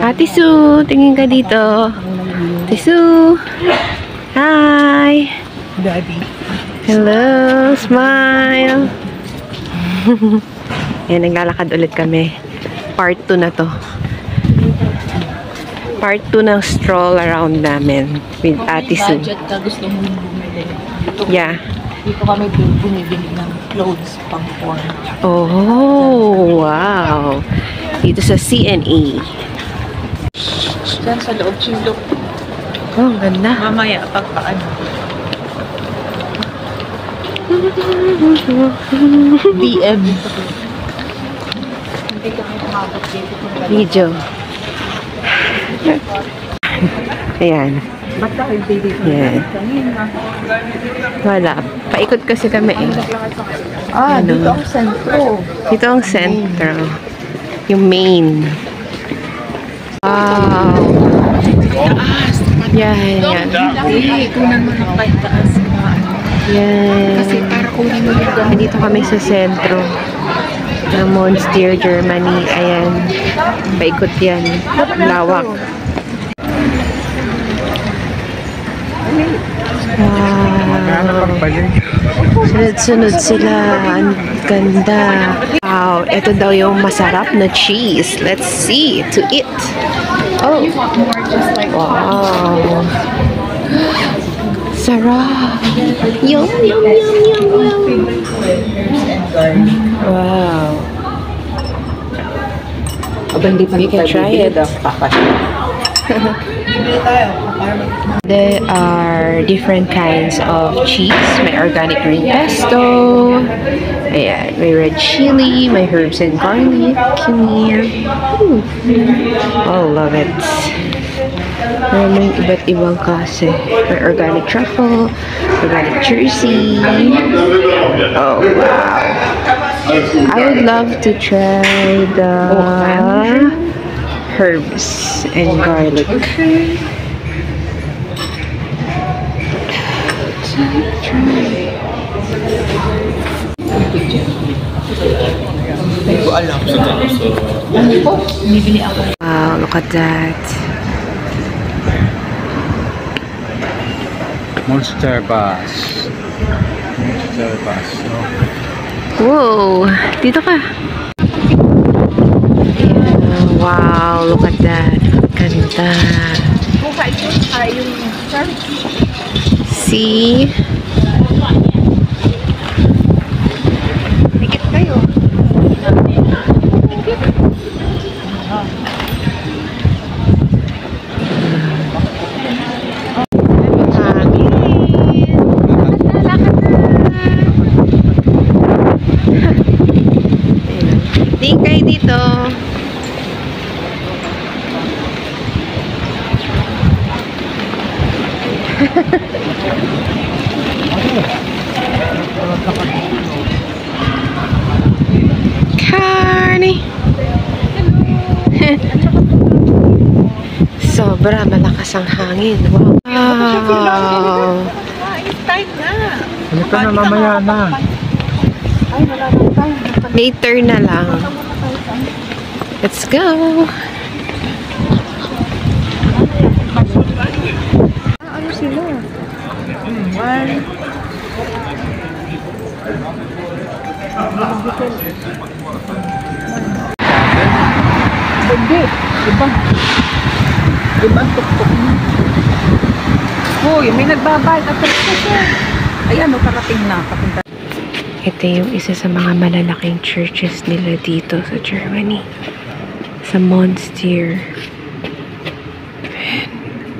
Ate Sue, tingin ka dito. Ate Sue. Hi. Daddy. Hello, smile. Yan, naglalakad ulit kami. Part 2 na to. Part 2 ng stroll around namin with Ate Sue. Budget ka, gusto mo bumili. Yeah. Dito kami bumibili ng clothes pang porn. Oh, wow. Dito sa CNE. Diyan sa loob, chilok. Oh, ang ganda. Mamaya, pagpaano. DM. Hindi kami kumabot dito kung gano'n. Video. Ayan. Ba't dahil dito? Yan. Wala. Paikot kasi kami eh. Ah, Ano? dito ang sentro. Dito ang sentro. Yung main. Wow. Yan, yan. Hindi, kunan mo ng taas. Yan. Kasi para kunin mo yung gamit. Dito kami sa sentro ng Monstier, Germany. Ayan. Paikot yan. Lawak. Wow. Sunod-sunod sila. Ang ganda. Wow. Ito daw yung masarap na cheese. Let's see. To eat. Oh. Wow. Sarap. Yum, yum, yum, yum, yum. Wow. We can try it. There are different kinds of cheese. May organic green pesto. Ayan. May red chili. May herbs and garlic. Cumin. Oh, love it. May iba't ibang klase. May organic truffle. Organic jersey. Oh, wow. I would love to try the herbs and garlic. Hindi ko alam. Ano po? Bibili ako. Wow, look at that. Monster Bus. Monster Bus. Whoa! Dito ka. Yeah, wow, look at that. Ganda. Buka ito yung church. See? Pikit kayo. Tingin kayo dito. Carney. Sobra malakas ang hangin. Wow. It's time na. Halika na, mamaya na. Ay, wala na time. Later na lang. Let's go. Ano sila? One. Hindi. Iba. Iba ang tuktok mo. Uy, may nagbabayad at ayan, parating na. Papunta. Ito yung isa sa mga malalaking churches nila dito sa Germany. Sa Monstier.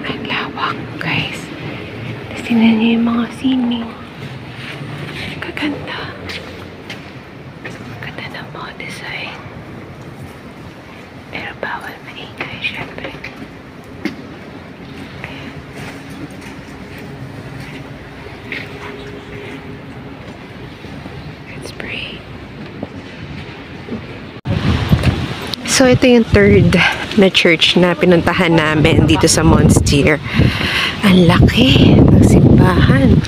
Ang lawak, guys. Tapos tingnan niyo yung mga sining. Kaganda. Ganda ng mga design. Pero bawal maingay, syempre. Let's pray. So, ito yung third na church na pinuntahan namin dito sa Monstier. Ang laki ng simbahan.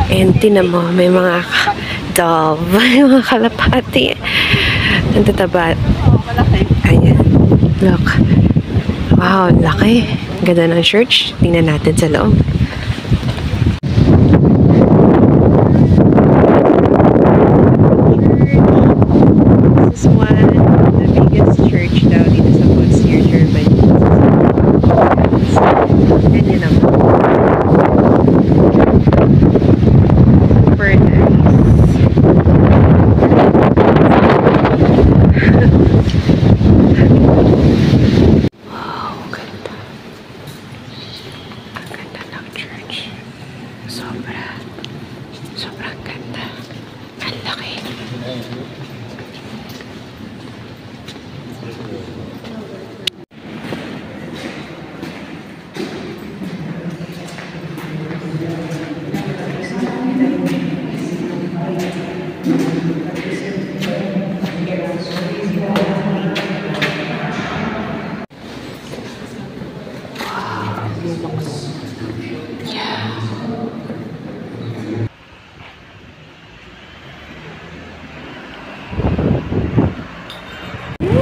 And tinan mo, may mga dove, may mga kalapati. Ang tataba. Ayan. Look. Wow, laki. Ganda ng church. Tingnan natin sa loob. This is one of the biggest church daw dito sa Monsieur, Germany. And yun naman. Super nice. Wow, ganda. Ang ganda ng church. Sobrang ganda. Ang laki.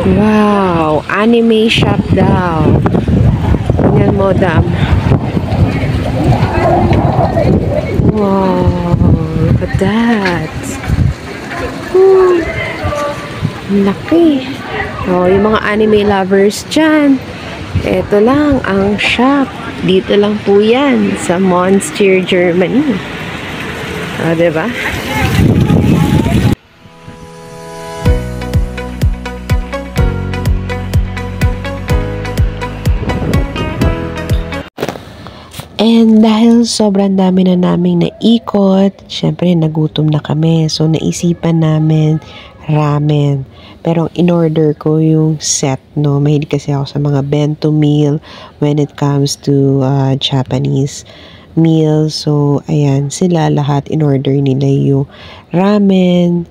Wow! Anime shop daw. Tingnan mo, dam. Wow! Look at that. Woo! Laki. Oh, yung mga anime lovers dyan. Ito lang ang shop. Dito lang po yan sa Monsieur, Germany. O, diba? And dahil sobrang dami na naming naikot, syempre nagutom na kami. So naisipan namin ramen. Pero in-order ko yung set, no? Mahilig kasi ako sa mga bento meal when it comes to Japanese meals. So ayan, sila lahat in-order nila yung ramen.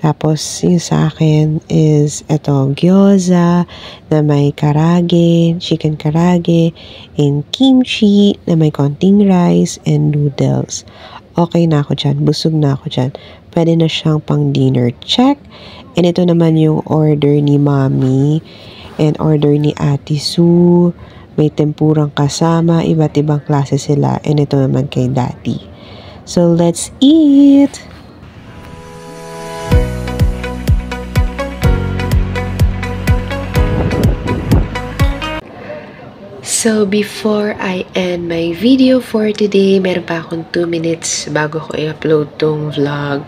Tapos, yung sa akin is ito, gyoza na may karage, chicken karage, and kimchi na may konting rice and noodles. Okay na ako dyan. Busog na ako dyan. Pwede na siyang pang dinner. Check. And ito naman yung order ni Mommy and order ni Ate Sue. May tempurang kasama. Iba't ibang klase sila. And ito naman kay Daddy. So, let's eat! So, before I end my video for today, meron pa akong 2 minutes bago ko i-upload tong vlog.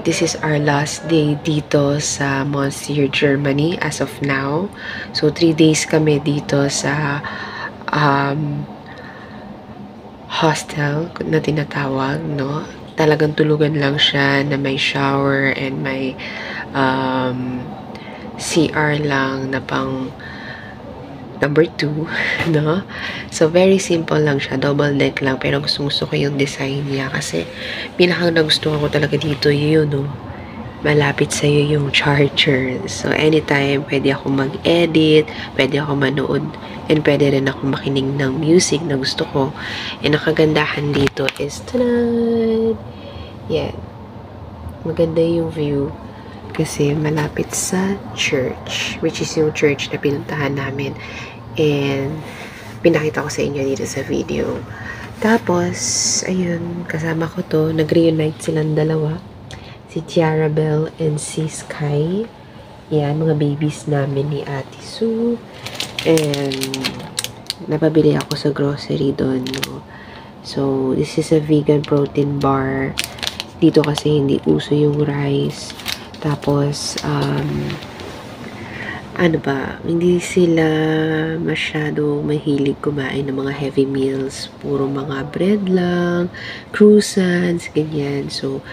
This is our last day dito sa Monsieur, Germany as of now. So, 3 days kami dito sa hostel na tinatawag, no? Talagang tulugan lang siya na may shower and may CR lang na pang number 2, no? So, very simple lang siya. Double deck lang. Pero gusto ko yung design niya. Kasi, pinakang nagustuhan ko talaga dito yun, no? Malapit sa'yo yung charger. So, anytime, pwede ako mag-edit, pwede ako manood, and pwede rin ako makinig ng music na gusto ko. And ang kagandahan dito is, tanan! Yan. Maganda yung view. Kasi malapit sa church, which is yung church na pinuntahan namin. And pinakita ko sa inyo dito sa video. Tapos, ayun, kasama ko to. Nag-reunite silang dalawa. Si Tiara Bell and si Sky. Yan, mga babies namin ni Ate Sue. And napabili ako sa grocery doon. No? So, this is a vegan protein bar. Dito kasi hindi uso yung rice. Tapos, ano ba, hindi sila masyado mahilig kumain ng mga heavy meals. Puro mga bread lang, croissants, ganyan. So,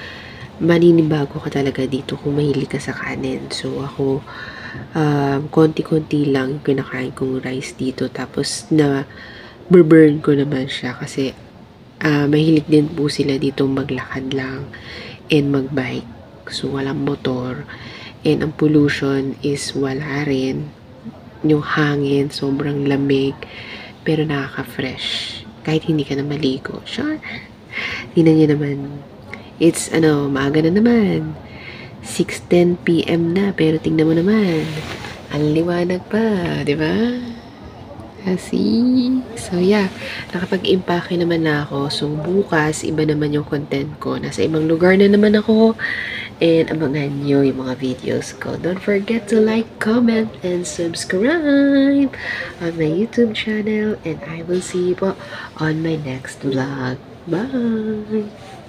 maninibago ka talaga dito kung mahilig ka sa kanin. So, ako, konti-konti lang yung kinakain kong rice dito. Tapos, burn ko naman siya kasi mahilig din po sila dito maglakad lang and magbike. So, walang motor. And ang pollution is wala rin. Yung hangin, sobrang lamig. Pero nakaka-fresh. Kahit hindi ka na maligo. Sure. Tingnan niyo naman. It's, maaga na naman. 6:10 PM na. Pero tingnan mo naman. Ang liwanag pa, di ba? Kasi, so yeah, nakapag-impake naman na ako. So, bukas, iba naman yung content ko. Nasa ibang lugar na naman ako. And abangan nyo yung mga videos ko. Don't forget to like, comment, and subscribe on my YouTube channel. And I will see you po on my next vlog. Bye!